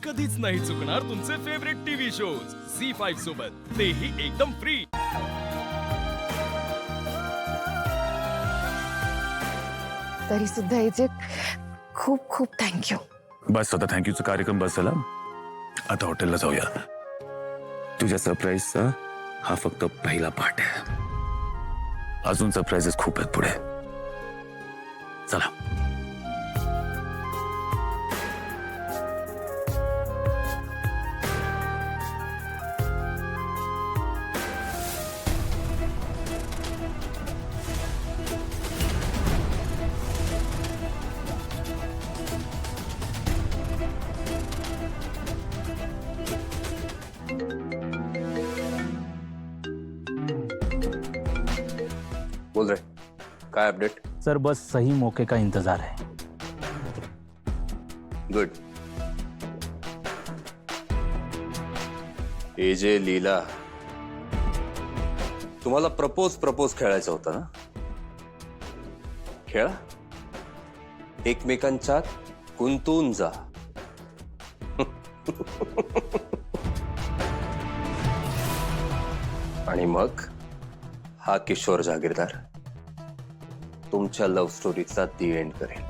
कधीच नाही चुकणार तुमचे फेवरेट टीव्ही शोज झी5 सोबत, तेही एकदम फ्री। तरी सुद्धा एजे खूप खूप थँक्यू। बस आता थँक्यूचा कार्यक्रम बस झाला, आता हॉटेलला जाऊया। तुझ्या सरप्राईजचा हा फक्त पहिला पार्ट आहे, अजून सरप्राइजेस खूप आहेत पुढे। चला। बोल रहे, काय अपडेट? सर बस सही मौके का इंतजार है। गुड। एजे लीला, तुम्हाला प्रपोज खेळायचं होतं ना? खेळा, एकमेकांच्यात गुंतून जा। आणि मग हा किशोर जागीरदार तुमच्या लव्ह स्टोरीचा दी एंड करेल।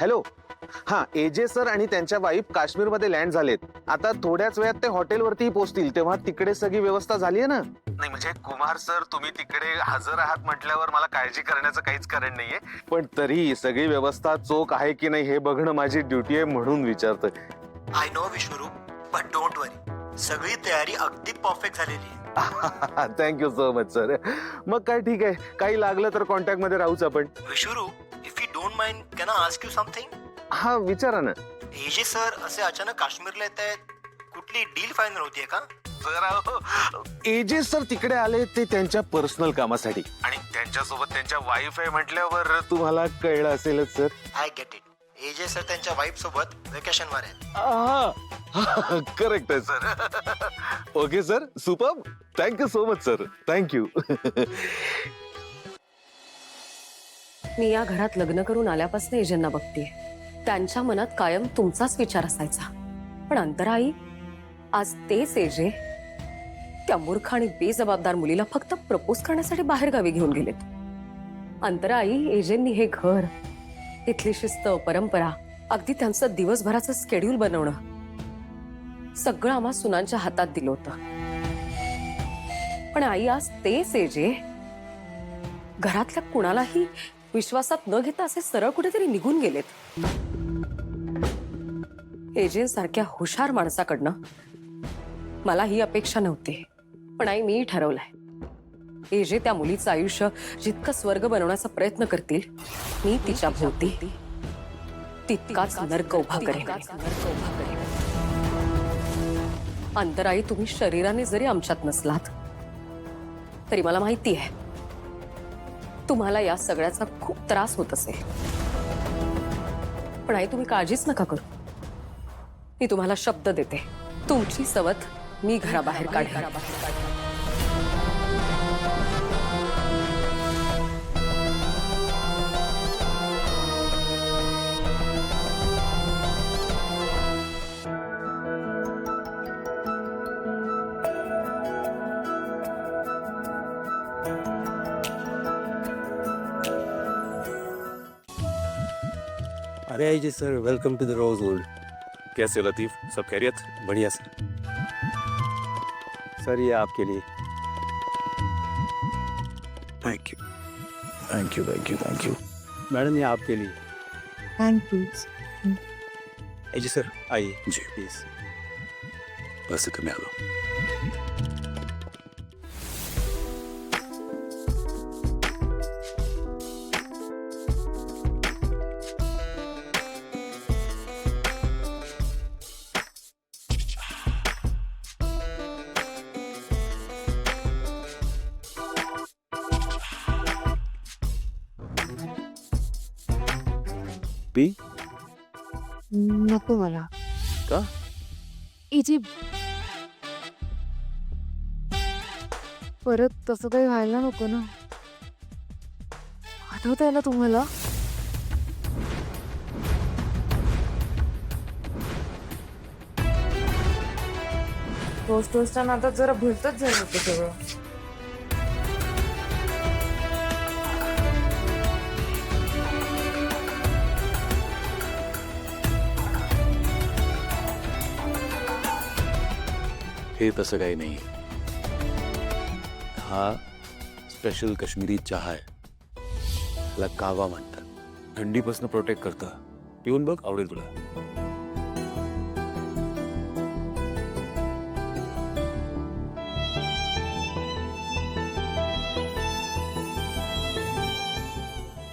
हॅलो, हा एजे सर आणि त्यांच्या वाईफ काश्मीरमध्ये लँड झालेत। आता थोड्याच वेळात ते हॉटेलवरती पोहोचतील, तेव्हा तिकडे सगळी व्यवस्था झाली आहे ना? नाही म्हणजे कुमार सर, तुम्ही तिकडे हजर आहात म्हटल्यावर मला काळजी करण्याचं काहीच कारण नाहीये, पण तरी सगळी व्यवस्था चोख आहे की नाही हे बघणं माझी ड्युटी आहे, म्हणून विचारतोय। I know Vishwaroop, but don't worry, सगळी तयारी अगदी परफेक्ट झालेली आहे। Thank you so much sir. मग काय ठीक आहे, काही लागलं तर कॉन्टॅक्ट मध्ये राहूच आपण। Vishwaroop, if you don't mind, can I ask you something? हा विचारा ना। एजे सर असे अचानक काश्मीरला येत आहेत, कुठली डील फायनल होतीये का? एजे सर तिकडे आले ते त्यांच्या पर्सनल कामासाठी, आणि त्यांच्यासोबत त्यांच्या वाईफ आहे म्हटल्यावर तुम्हाला कळलं असेलच sir. I get it, AJ sir त्यांच्या वाईफ सोबत वेकेशन वर आहेत। करेक्ट आहे sir. Okay sir, super, thank you so much sir, thank you. मी या घरात लग्न करून आल्यापासून एजेंना बघतेय, त्यांच्या मनात कायम तुमचाच विचार असायचा, पण अंतराई आज तेच एजे त्या मूर्ख आणि बेजबाबदार मुलीला फक्त प्रपोज करण्यासाठी बाहेर गावी घेऊन गेलेत। अंतराई, एजेंनी हे घर, तिथली शिस्त, परंपरा, अगदी त्यांचं दिवसभराचं स्केड्यूल बनवणं सगळं आम्हा सुनांच्या हातात दिलं होतं, पण आई आज तेच एजे घरातल्या कुणालाही विश्वासात न घेता असे सरळ कुठेतरी निघून गेलेत। एजे सारख्या हुशार माणसाकडनं मला ही अपेक्षा नव्हती, पण आई मी ठरवलंय, एजे त्या मुलीचं आयुष्य जितकं स्वर्ग बनवण्याचा प्रयत्न करतील, मी तिच्या भोवती तितकाच नर्क उभा करेन। अंतराई, तुम्ही शरीराने जरी आमच्यात नसलात तरी मला माहिती आहे तुम्हाला या सगळ्याचा खूप त्रास होत असेल, पण आई तुम्ही काळजीच नका करू, मी तुम्हाला शब्द देते, तुमची सवत मी घराबाहेर काढेन। अरे AJ sir, welcome to the Rosewood. कैसे हो लतीफ, सब खैरियत? बढ़िया सर। सर ये आपके लिए। Thank you thank you thank you thank you. Madam ये आपके लिए। थँक्यू। एजे सर आइए जी प्लीज। बस कमी आलो। बी नको मला। का? इजी परत तसं काही व्हायला नको ना। आठवत आहे ना तुम्हाला? टोस्टच्या नादात जरा भलतच झालं होतं सगळं. हे तसं काही नाही. हा स्पेशल काश्मीरी चहा आहे. त्याला कावा म्हणतात. थंडीपासून प्रोटेक्ट करतं. पिऊन बघ, आवडेल तुला.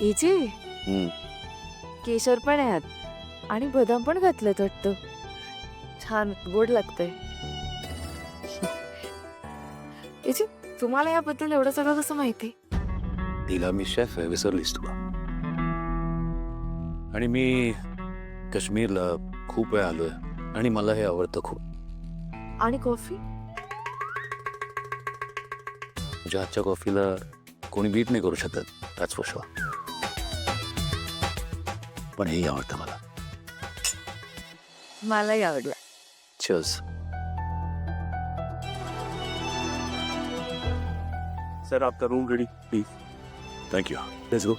एजे केशर पण आहे आणि बदाम पण घातलेत वाटतं. छान गोड लागतंय. एजे तुम्हाला याबद्दल एवढं सगळं कसं माहिती? तिला मी शेफ आहे, विसरलीस तुला. आणि मी काश्मीरला खूप वेळ आलोय आणि मला हे आवडतं खूप. आणि कॉफी? तुझ्या हातच्या कॉफीला कोणी बीट नाही करू शकत, त्याच फॉर. पण हेही आवडतं मला. मलाही आवडलं. Cheers. सर आपका room ready please. Thank you. Let's go.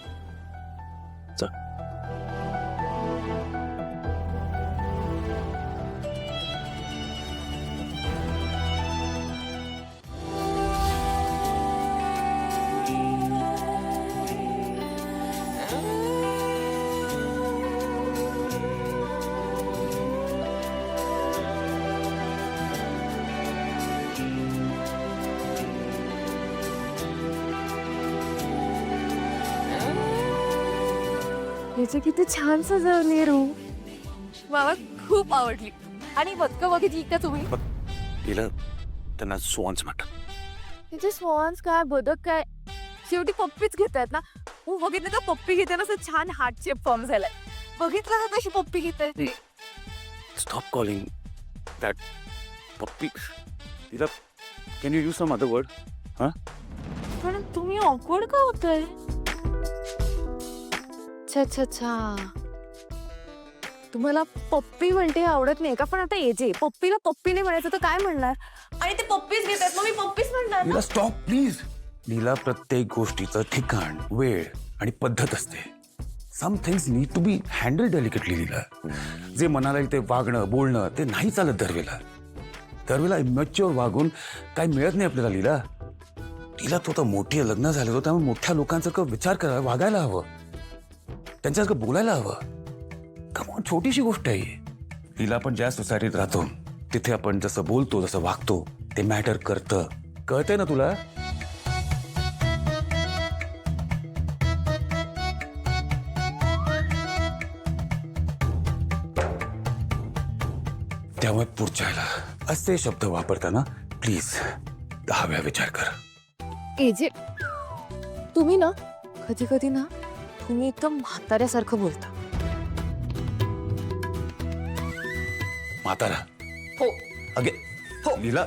Sir याचं किती छान सजवली रूम. मला खूप आवडली. आणि बदकं बघितली का तुम्ही? तिला त्यांना स्वॉन्स म्हणतात. तिचे स्वॉन्स काय बदक काय शेवटी पप्पीच घेतात ना. हो बघितलं तर पप्पी घेताना असं छान हार्ट शेप फॉर्म झालाय. बघितलं का कशी पप्पी घेताय? Stop calling that puppy. तिला can you use some other word? पण तुम्ही ऑकवर्ड का होताय? अच्छा अच्छा अच्छा, तुम्हाला पप्पी म्हणते आवडत नाही का? पण आता एजे पप्पीला पप्पी नाही म्हणायचं तर काय म्हणणार? आणि ते पप्पीच घेतात मग मी पप्पीच म्हणणार ना? नीला स्टॉप प्लीज. नीला प्रत्येक गोष्टीचं ठिकाण, वेळ आणि पद्धत असते. Some things need to be handle delicately. Neela जे मनाला येईल ते वागणं बोलणं ते नाही चालत दरवेळेला. दरवेळेला इमॅच्युअर वागून काही मिळत नाही आपल्याला. लीला तिला तो तर मोठी लग्न झालं होतं त्यामुळे मोठ्या लोकांसारखं विचार करायला वागायला हवं. त्यांच्यासारखं बोलायला हवं. कमॉन, छोटीशी गोष्ट आहे. तिला आपण ज्या सोसायटीत राहतो तिथे आपण जसं बोलतो जसं वागतो ते मॅटर करतं. कळतंय ना तुला? त्यामुळे पुढच्या वेळेला असे शब्द वापरताना प्लीज 10 वेळा विचार कर. एजे तुम्ही ना कधी कधी ना तुम्ही एकदम म्हाताऱ्यासारखं बोलता. म्हातारा? हो. अगे लीला.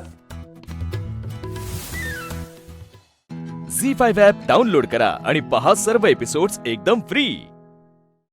झी5 ॲप डाउनलोड करा आणि पहा सर्व एपिसोड्स एकदम फ्री.